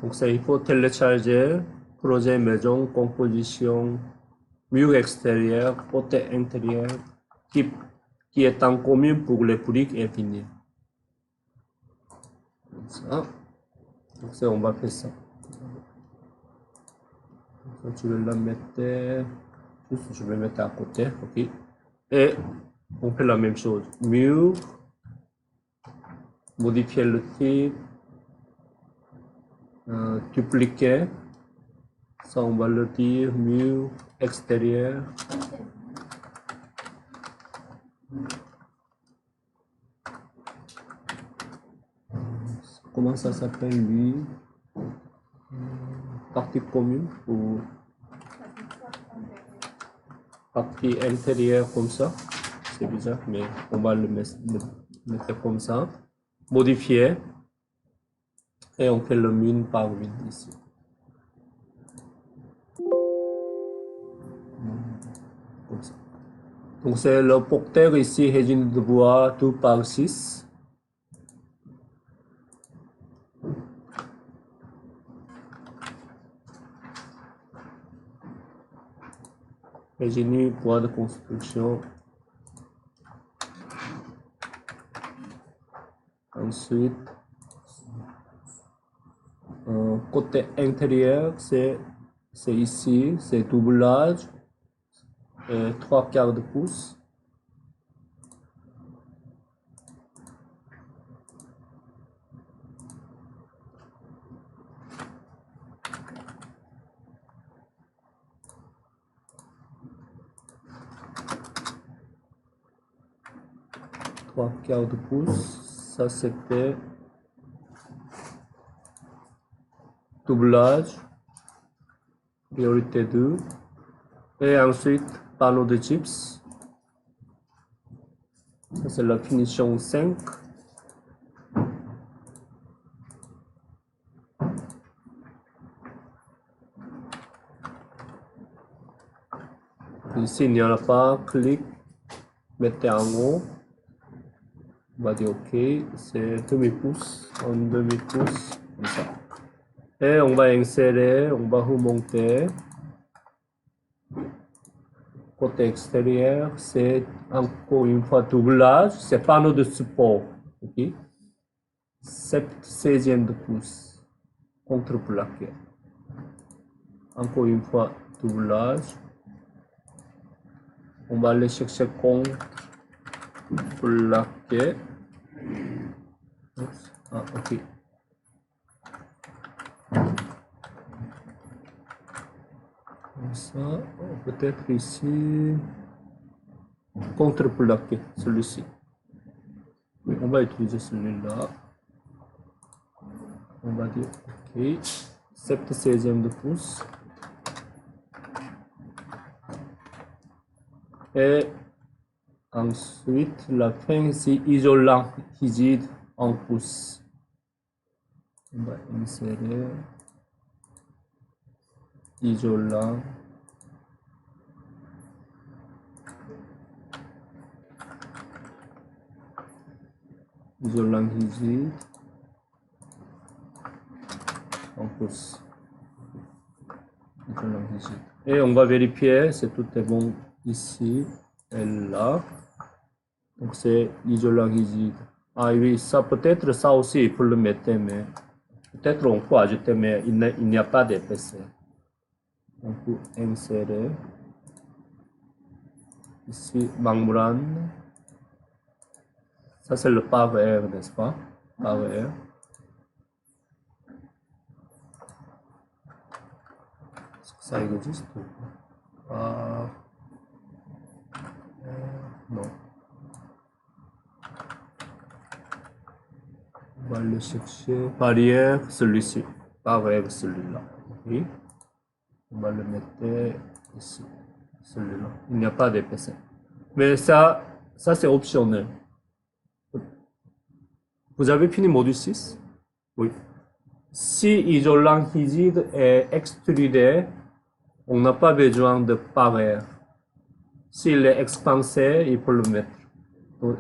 Donc il faut télécharger projet maison, composition, mur extérieur, côté intérieur, qui est en commun pour les briques et vinyles. Ça. Donc on va faire ça. Donc, je vais la mettre, juste je vais mettre à côté, ok. Et on fait la même chose. Mur, modifier le type, dupliquer. Ça on va le dire, mur extérieur. Comment ça s'appelle lui? Partie commune ou partie intérieure comme ça? C'est bizarre, mais on va le mettre comme ça. Modifier. Et on fait le mine par mine ici. Comme ça. Donc c'est le porteur ici, résine de bois 2 par 6. Résine bois de construction. Ensuite, côté intérieur, c'est ici, c'est doublage, 3/4 de pouce. Trois quarts de pouce, ça c'était doublage, priorité 2, et ensuite panneau de gypse, ça c'est la finition 5. Ici il n'y en a pas, clic, mettez en haut. On va dire OK, c'est demi-pouce, en demi-pouce, comme ça. Et on va insérer, on va remonter. Côté extérieur, c'est encore une fois doublage, c'est panneau de support. OK? 16e de pouce, contreplaqué. Encore une fois, doublage. On va aller chercher contreplaqué. Ah, OK. Comme ça, peut-être ici, contreplaqué, celui-ci. Oui, on va utiliser celui-là. On va dire OK. 16e de pouce. Et ensuite, la fin, c'est isolant rigide en pouce. On va insérer isolant. Isolant rigide en pouce. Isolant rigide. Et on va vérifier si tout est bon ici et là. Donc c'est isolant rigide. Ah oui, ça peut-être ça aussi il faut le mettre, mais peut-être on peut ajouter, mais il n'y a pas d'épaisseur. On peut insérer ici membrane. Ça c'est le pare-air, n'est-ce pas? Pare-air. Ça existe ou pas? Non. On va le chercher. Barrière, celui-ci. Pare-air, celui-là. Oui. On va le mettre ici. Celui-là. Il n'y a pas d'épaisseur. Mais ça c'est optionnel. Vous avez fini module 6? Oui. Si isolant rigide est extrudé, on n'a pas besoin de pare-air. S'il est expansé, il faut le mettre.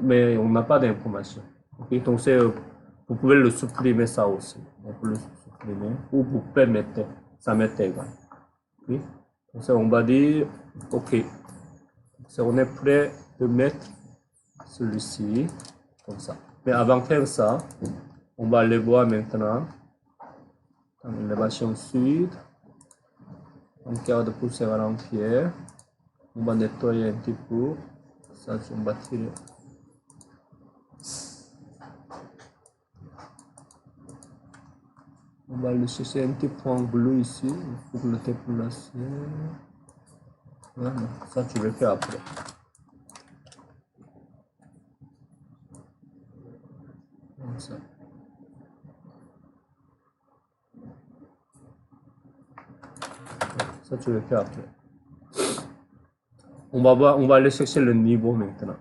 Mais on n'a pas d'information. Okay? Donc vous pouvez le supprimer ça aussi. On peut le supprimer. ou vous permettez, ça m'est égal. Okay? Donc on va dire OK. Donc, on est prêt de mettre celui-ci comme ça. Mais avant de faire ça, on va aller voir maintenant dans l'élévation sud. On garde poussière à l'empire. On va nettoyer un petit peu. Ça, on va tirer. On va aller chercher un petit point bleu ici. Il faut le déplacer. Voilà. Ça, tu le fais après. Comme ça. Ça, tu le fais après. On va aller chercher le niveau maintenant.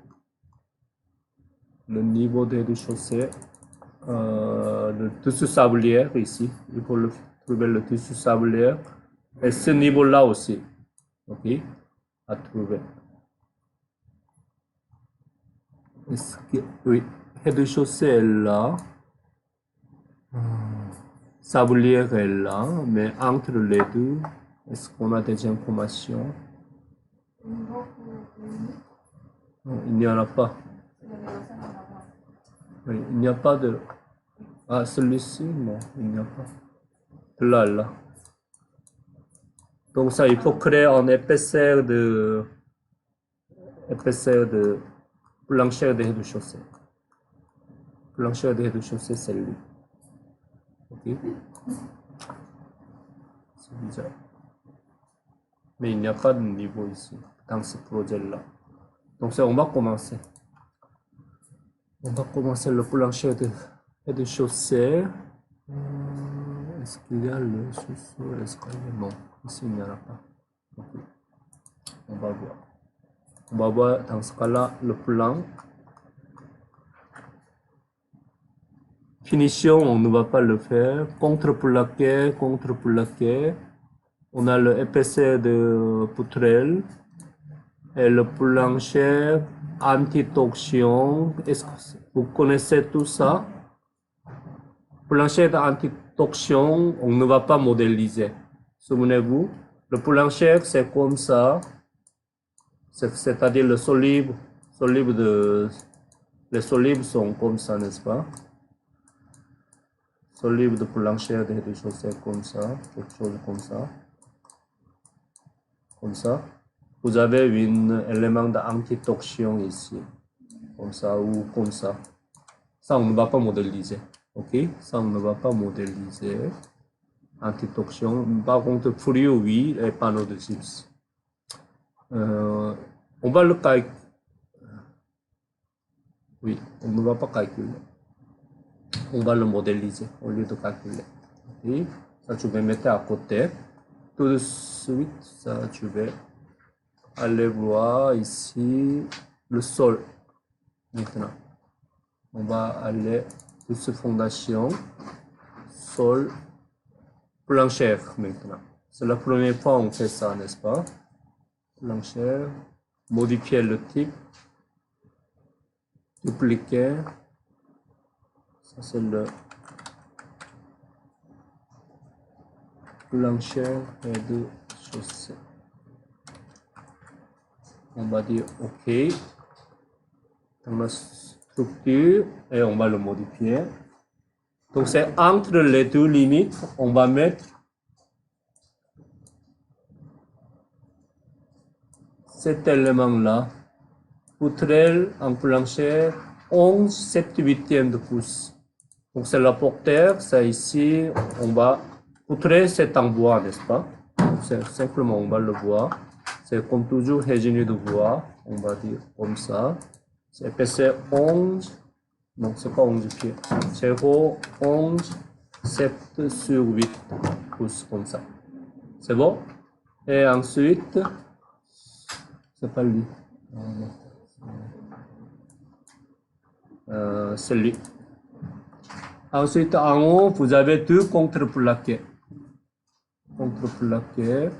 Le niveau des rez-de-chaussée. Le tissu sablière ici. Il faut trouver le tissu sablière. Et ce niveau-là aussi. OK? À trouver. Est-ce que, oui, rez-de-chaussée est là. Sablière est là. Mais entre les deux, est-ce qu'on a des informations? Non, il n'y en a pas. Oui, il n'y a pas de... Ah, celui-ci, non, il n'y a pas. Là, là. Donc ça, il faut créer une épaisseur de plancher de rez-de-chaussée. Plancher de rez-de-chaussée, c'est lui. OK? C'est bizarre. Mais il n'y a pas de niveau ici, dans ce projet-là. Donc ça, on va commencer. On va commencer le plancher de rez-de-chaussée. Est-ce qu'il y a le sous-sol? Est-ce qu'il y a... Non, ici il n'y en a pas. Okay. On va voir. On va voir dans ce cas-là le plan. Finition, on ne va pas le faire. Contre-plaqué. On a l'épaisseur de poutrelle et le plancher anti-torsion. Est-ce que vous connaissez tout ça? Plancher anti-torsion, on ne va pas modéliser. Souvenez-vous, le plancher c'est comme ça, c'est-à-dire le solive les solives sont comme ça, n'est-ce pas? Solive de plancher de rez-de-chaussée comme ça, quelque chose comme ça. Comme ça. Vous avez un élément d'anti-torsion ici, comme ça ou comme ça. Ça, on ne va pas modéliser. OK? Ça, on ne va pas modéliser. Anti-torsion. Par contre, fluide, oui, et panneau de gypse. On va le calculer. Oui, on ne va pas calculer. On va le modéliser au lieu de calculer. OK? Ça, tu vas mettre à côté. Tout de suite, ça, tu vas aller voir ici le sol. Maintenant, on va aller sur fondation, sol, plancher maintenant. C'est la première fois qu'on fait ça, n'est-ce pas? Plancher, modifier le type, dupliquer. Ça, c'est le plancher de chaussée. On va dire OK dans la structure et on va le modifier. Donc c'est entre les deux limites, on va mettre cet élément-là, poutrelle en plancher 11 7/8 de pouce. Donc c'est la porteur, c'est ici, on va, poutrelle c'est en bois, n'est-ce pas? C'est simplement on va le voir. C'est comme toujours régénéré de bois, on va dire comme ça. C'est épaisseur 11, non c'est pas 11 pieds, 0, 11, 7 sur 8 pouces comme ça. C'est bon? Et ensuite, c'est pas lui. C'est lui. Ensuite, en haut, vous avez deux contreplaqués. Contreplaqués.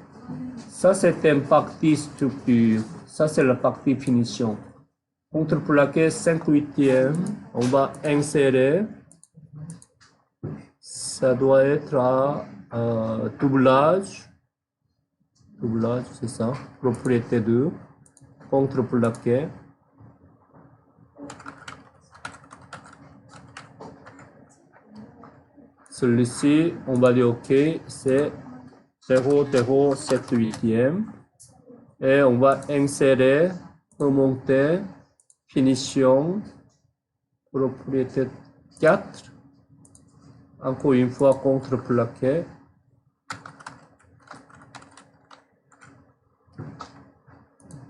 Ça, c'est une partie structure. Ça, c'est la partie finition. Contreplaqué 5/8, on va insérer Ça doit être à doublage. Doublage, c'est ça. Propriété 2. Contreplaqué. Celui-ci, on va dire OK, c'est 0,078e. Et on va insérer, remonter, finition, propriété 4. Encore une fois, contreplaqué.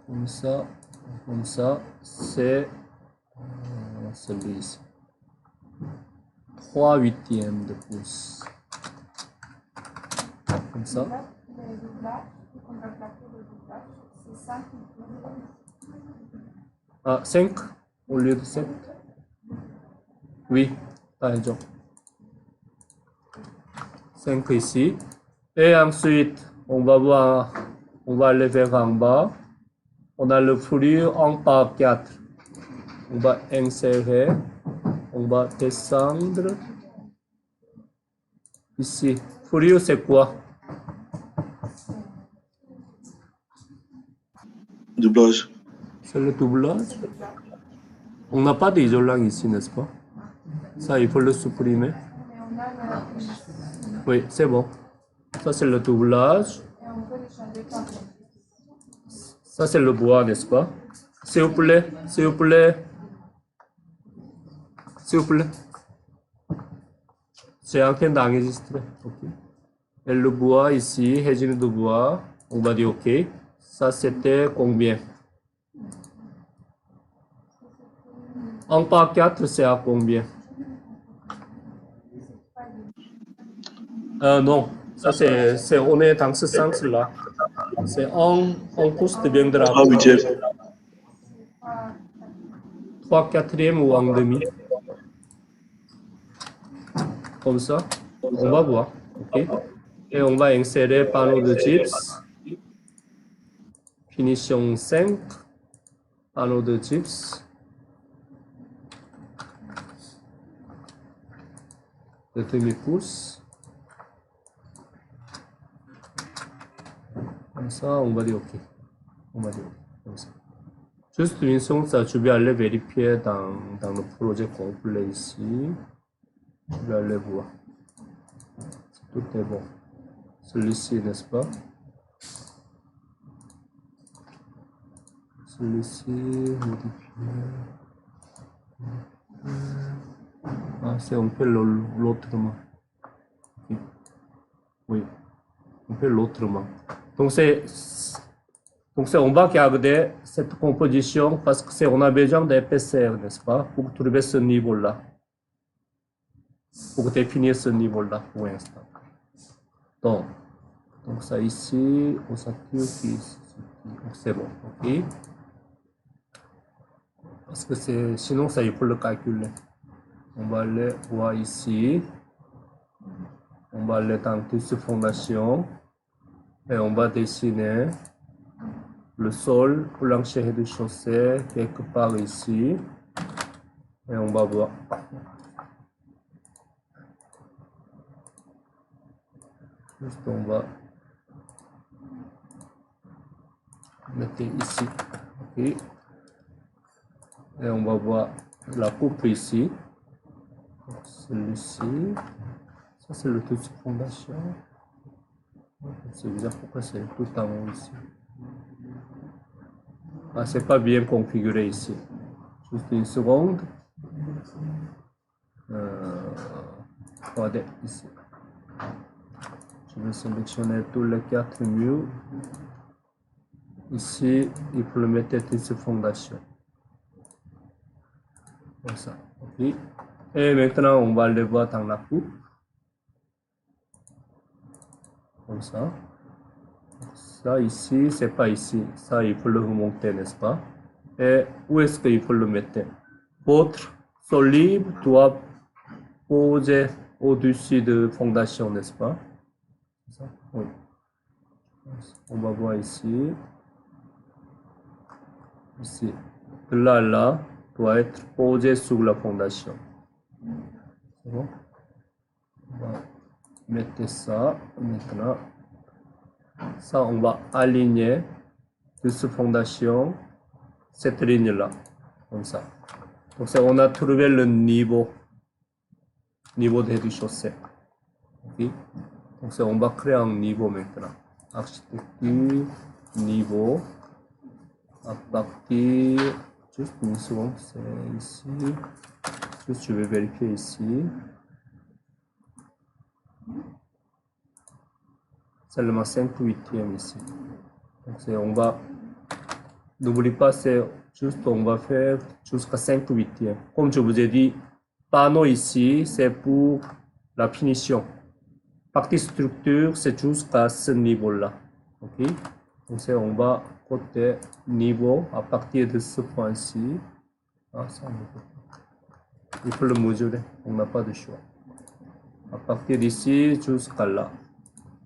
Comme ça, c'est celui-ci. 3/8 de pouce. Comme ça. Ah, 5 au lieu de 7. Oui, t'as raison. 5 ici. Et ensuite, on va voir, on va aller vers en bas. On a le flux en par 4. On va insérer. On va descendre. Ici. Flux, c'est quoi? Doublage. C'est le doublage. On n'a pas d'isolant ici, n'est-ce pas? Ça, il faut le supprimer. Oui, c'est bon. Ça, c'est le doublage. Ça, c'est le bois, n'est-ce pas? S'il vous plaît, s'il vous plaît. S'il vous plaît. C'est en train d'enregistrer. Okay. Et le bois ici, résine de bois, on va dire OK. Ça, c'était combien? 1 par 4, c'est à combien? Non, ça c'est, on est dans ce sens-là. C'est 1 pouce deviendra 3/8. 3/4 ou 1/2. Comme ça, on va voir. OK. Et on va insérer panneau de gypse. Finition 5. Panneau de gypse. De demi-pouce. Comme ça, on va dire OK. On va dire OK. Comme ça. Juste une seconde, ça, je vais aller vérifier dans le projet complet ici. Je vais aller voir. Tout est bon. Celui-ci, n'est-ce pas? Celui-ci, modifier. Ah, c'est un peu l'autrement. Oui, un peu l'autrement. Donc on va garder cette composition parce que on a besoin d'épaisseur, n'est-ce pas, pour trouver ce niveau-là, pour définir ce niveau-là pour l'instant. Donc ça ici, ossature qui c'est bon, ok. Parce que sinon ça il faut le calculer. On va aller voir ici. On va aller dans tissu fondation et on va dessiner le sol, plancher rez-de-chaussée quelque part ici. Et on va voir. Juste on va mettre ici. Okay. Et on va voir la coupe ici. Celui-ci. Ça c'est le tissu fondation. C'est bizarre pourquoi c'est tout en haut ici. Ah, c'est pas bien configuré ici. Juste une seconde. Regardez ici. Je vais sélectionner tous les 4 murs. Ici, il faut le mettre tissu fondation. Comme ça. Okay. Et maintenant, on va le voir dans la coupe. Comme ça. Ça ici, c'est pas ici. Ça, il faut le remonter, n'est-ce pas? Et où est-ce qu'il faut le mettre? Votre solide doit poser au-dessus de fondation, n'est-ce pas? Ça? Oui. On va voir ici. Ici. De là à là doit être posé sur la fondation. C'est bon? On va mettre ça maintenant. Ça, on va aligner cette fondation, cette ligne-là, comme ça. Donc, on a trouvé le niveau des rez-de-chaussée. Okay? Donc, on va créer un niveau maintenant. Architecture, niveau, à partir, juste une seconde, c'est ici. Juste, je vais vérifier ici. Seulement 5/8 ici. Donc, on va, n'oublie pas, c'est juste, on va faire jusqu'à 5/8. Comme je vous ai dit, panneau ici, c'est pour la finition. Partie structure, c'est jusqu'à ce niveau-là. Ok? Donc, on va côté niveau à partir de ce point-ci. Ah, ça, il faut le mesurer. On n'a pas de choix. À partir d'ici jusqu'à là.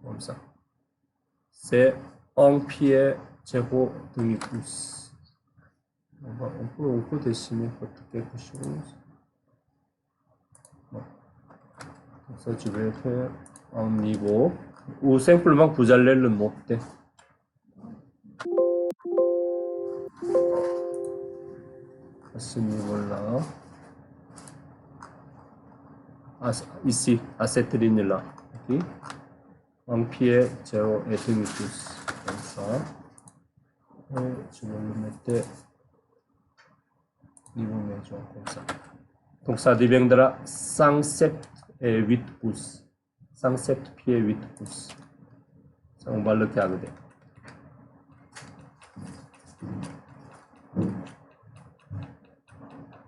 Comme ça. C'est 1 pied 0,2 pouces. On peut dessiner quelque chose. Bon. Donc ça, je vais faire un niveau. Ou simplement, vous allez le noter. À ce niveau-là. Ici, à cette ligne-là. Okay? 1 pied 0,2 pouces. Comme ça. Et je vais le mettre niveau mesure comme ça. Donc ça deviendra 107,8 pouces. 107 pieds 8 pouces. Ça, on va le garder.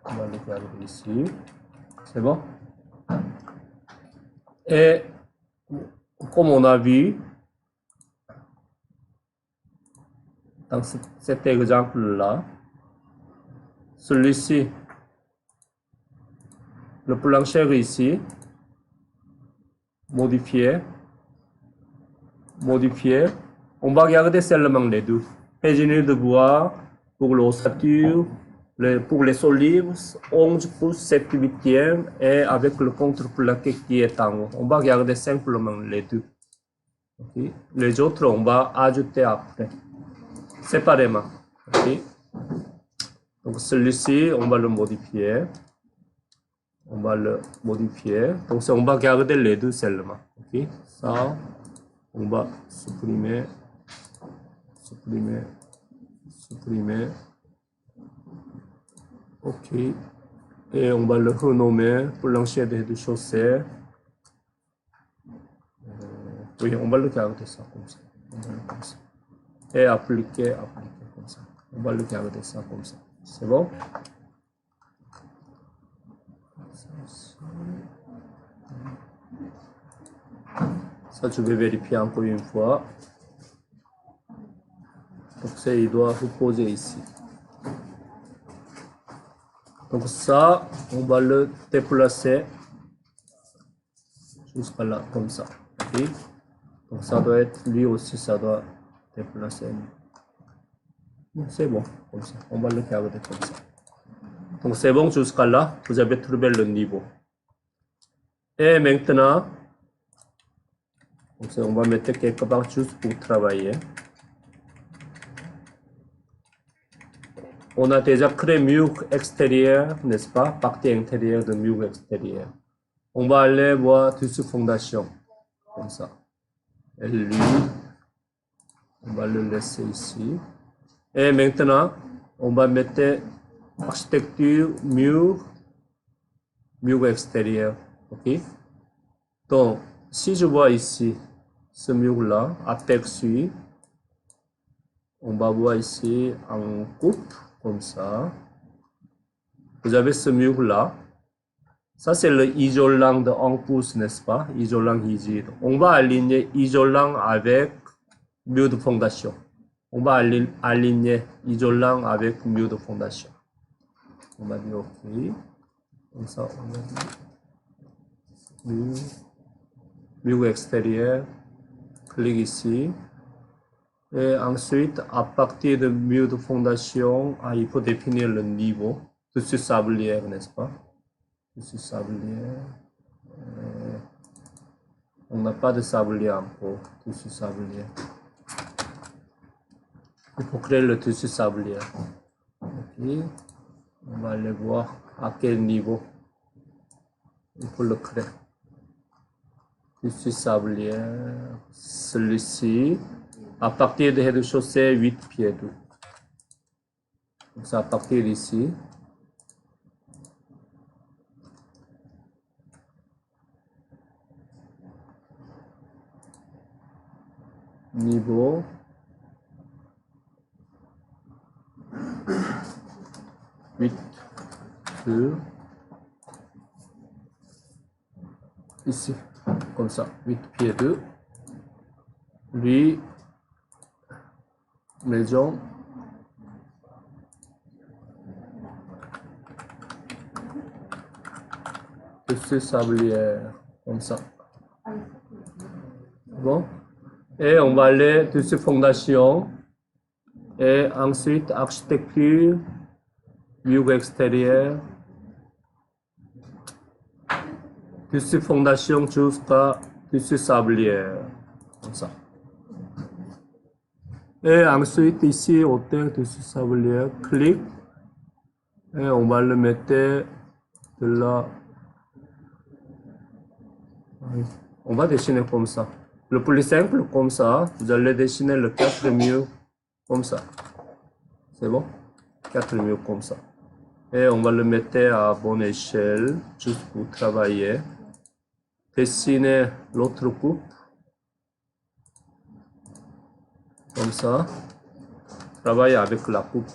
On va le garder ici. C'est bon? Et comme on a vu, dans cet exemple-là, celui-ci, le plancher ici, modifié, on va garder seulement les deux. Régénérer de bois pour l'ossature, pour les solives, 11 pouces 7/8 et avec le contreplaqué qui est en haut. On va garder simplement les deux. Okay. Les autres, on va ajouter après, séparément. Okay. Donc celui-ci, on va le modifier. On va le modifier. Donc on va garder les deux seulement. Okay. Ça, on va supprimer. Ok. Et on va le renommer plancher de rez-de-chaussée. Oui, on va le garder ça comme ça. Et appliquer comme ça. On va le garder ça comme ça. C'est bon? Ça, je vais vérifier encore une fois. Donc ça, il doit reposer ici. Donc ça, on va le déplacer jusqu'à là, comme ça. Okay? Donc ça doit être, lui aussi, ça doit déplacer. C'est bon, comme ça. On va le garder comme ça. Donc c'est bon jusqu'à là, vous avez trouvé le niveau. Et maintenant, donc on va mettre quelque part juste pour travailler. On a déjà créé mur extérieur, n'est-ce pas? Partie intérieure de mur extérieur. On va aller voir dessus fondation, comme ça. Et lui, on va le laisser ici. Et maintenant, on va mettre architecture, mur extérieur. Ok? Donc, si je vois ici, ce mur-là, aperçu, on va voir ici en coupe, comme ça. Vous avez ce mur-là. Ça, c'est le isolant de 1 pouce, n'est-ce pas? Isolant rigide. On va aligner isolant avec mur de fondation. On va aligner isolant avec mur de fondation. On va dire OK. Comme ça, on va dire mur extérieur. Clique ici. Et ensuite, à partir de mur de fondation, il faut définir le niveau. Dessus sablière, n'est-ce pas? Dessus sablière. On n'a pas de sablier encore, tissu sablier. Il faut créer le tissu sablier. Okay. On va aller voir à quel niveau il faut le créer. Tissu sablier, celui-ci, à partir de rez-de-chaussée 8 pieds d'eau. Donc c'est à partir d'ici. Niveau 8 2 ici comme ça 8 pieds 2 lui maison tissu sablière comme ça bon. Et on va aller tissu fondation et ensuite architecture, vue extérieure, tissu fondation jusqu'à tissu sablière, comme ça. Et ensuite ici, hauteur tissu sablière, clic, et on va le mettre de là. On va dessiner comme ça. Le plus simple, comme ça, vous allez dessiner le 4 murs comme ça. C'est bon? 4 murs comme ça. Et on va le mettre à bonne échelle, juste pour travailler. Dessiner l'autre coupe. Comme ça. Travailler avec la coupe.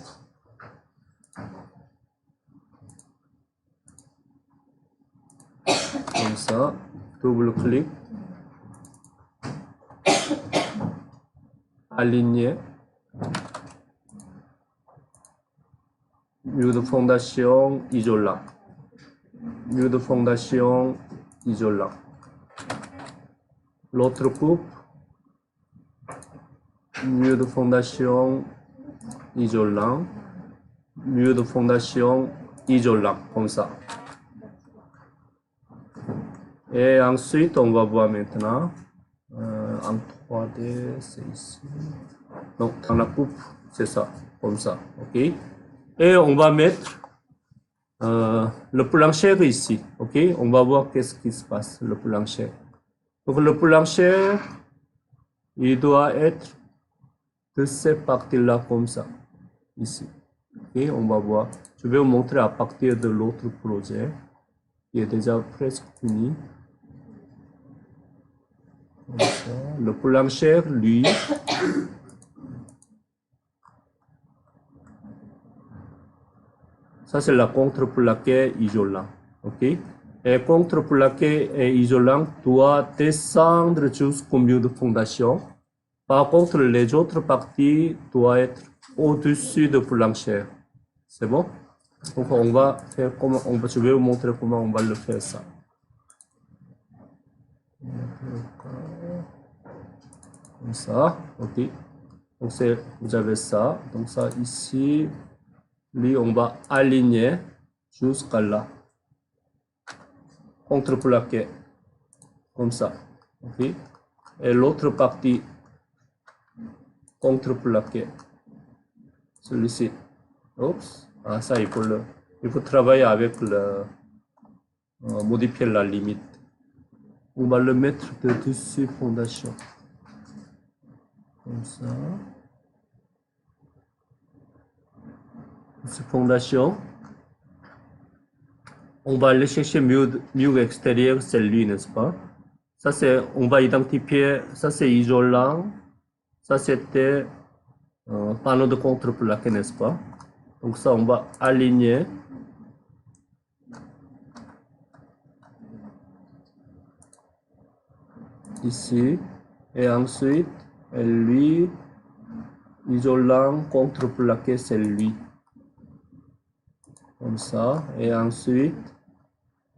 Comme ça. Double clic. Aligner. Mur de fondation isolant. Mur de fondation isolant. L'autre coupe. Mur de fondation isolant. Mur de fondation isolant. Comme ça. Et ensuite, on va voir maintenant. En 3D, c'est ici. Donc, dans la coupe, c'est ça. Comme ça. OK? Et on va mettre le plancher ici. OK? On va voir qu'est-ce qui se passe, le plancher. Donc, le plancher, il doit être de cette partie-là, comme ça. Ici. OK? On va voir. Je vais vous montrer à partir de l'autre projet, qui est déjà presque fini. Comme ça. Le plancher, lui, ça c'est la contreplaqué isolant. OK? Et contreplaqué et isolant doit descendre jusqu'au mur de fondation. Par contre, les autres parties doivent être au-dessus du plancher. C'est bon? Donc on va faire comment je vais vous montrer comment on va le faire ça. Comme ça, ok. Donc vous avez ça. Donc ça ici, lui on va aligner jusqu'à là. Contreplaqué. Comme ça. Ok. Et l'autre partie contreplaqué. Celui-ci. Oups. Ah, ça, il faut travailler avec modifier la limite. On va le mettre de dessus fondation. Comme ça. Dessus fondation. On va aller chercher mur extérieur, c'est lui, n'est-ce pas? Ça, on va identifier, ça c'est isolant. Ça, c'était panneau de contreplaqué, n'est-ce pas? Donc ça, on va aligner. Ici. Et ensuite, lui, isolant, contreplaqué, c'est lui. Comme ça. Et ensuite,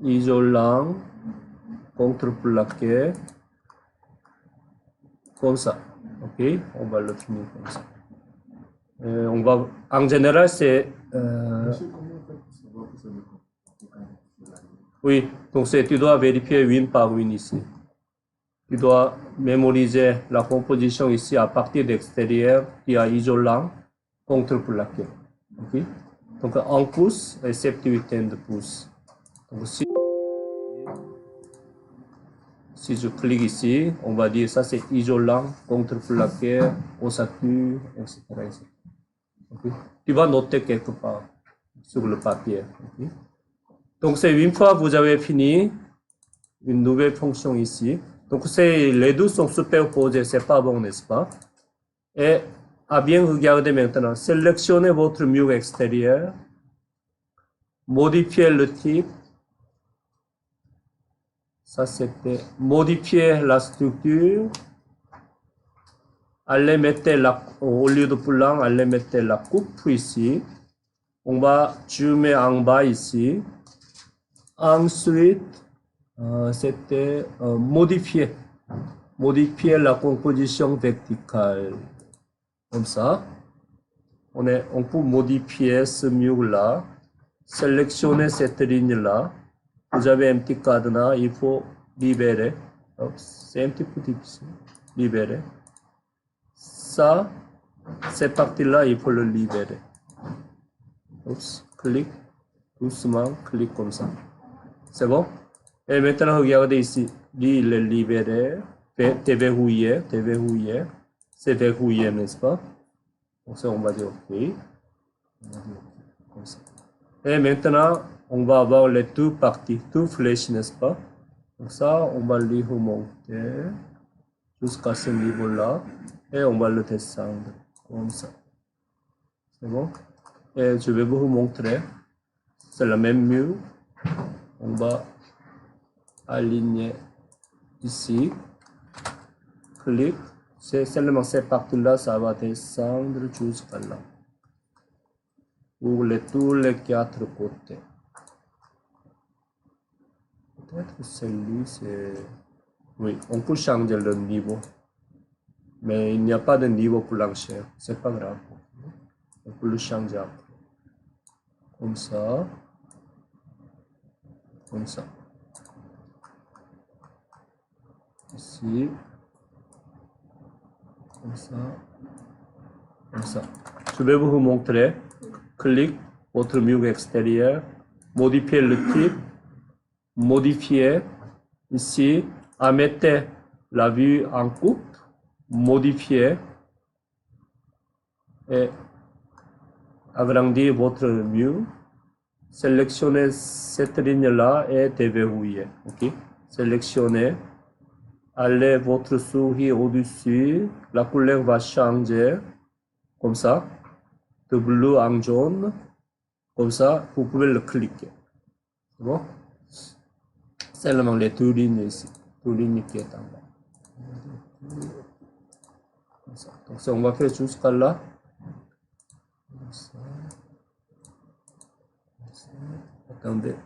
isolant, contreplaqué. Comme ça. OK? On va le finir comme ça. On va, en général, c'est... oui, donc tu dois vérifier une par une ici. tu dois mémoriser la composition ici à partir d'extérieur qui a isolant contre-plaqué. Okay? Donc 1 pouce et 7/8 de pouce. Donc si je clique ici, on va dire ça c'est isolant contre-plaqué, ossature, etc. etc. Okay? Tu vas noter quelque part sur le papier. Okay? Donc c'est une fois que vous avez fini, une nouvelle fonction ici. Donc les deux sont superposés, c'est pas bon, n'est-ce pas? Et à bien regarder maintenant, sélectionnez votre mur extérieur, modifiez le type, ça c'était modifier la structure, allez mettre au lieu de blanc, allez mettre la coupe ici, on va zoomer en bas ici, ensuite c'était modifier la composition verticale, comme ça, on peut modifier ce mur-là, sélectionner cette ligne-là. Vous avez un petit cadenas, il faut libérer. C'est un petit peu difficile. Libérer. Ça, cette partie-là, il faut le libérer. Oups, clique. Doucement, clique comme ça. C'est bon? Et maintenant, regardez ici. Lui, il est libéré. Déverrouillé. C'est verrouillé, n'est-ce pas? Donc ça, on va dire OK. Comme ça. Et maintenant, on va avoir les deux parties, deux flèches, n'est-ce pas? Donc ça, on va les remonter jusqu'à ce niveau-là et on va le descendre comme ça. C'est bon? Et je vais vous montrer. C'est le même mur. On va aligner ici. Clique. C'est seulement cette partie-là, ça va descendre jusqu'à là. Pour tous les 4 côtés. Peut-être celui, c'est... Oui, on peut changer le niveau. Mais il n'y a pas de niveau plancher. C'est pas grave. On peut le changer après. Comme ça. Comme ça. Ici. Comme ça. Comme ça. Je vais vous montrer. Clique votre mur extérieur. Modifier le type. Modifier. Ici. À mettre la vue en coupe. Modifier. Et agrandir votre mur. Sélectionnez cette ligne-là et déverrouillez. OK? Sélectionnez. Allez votre souris au-dessus. La couleur va changer. Comme ça. De bleu en jaune. Comme ça, vous pouvez le cliquer. C'est bon? Seulement les deux lignes ici. Deux lignes qui est en bas. Comme ça. Donc ça, on va faire jusqu'à là. Comme ça. Attendez.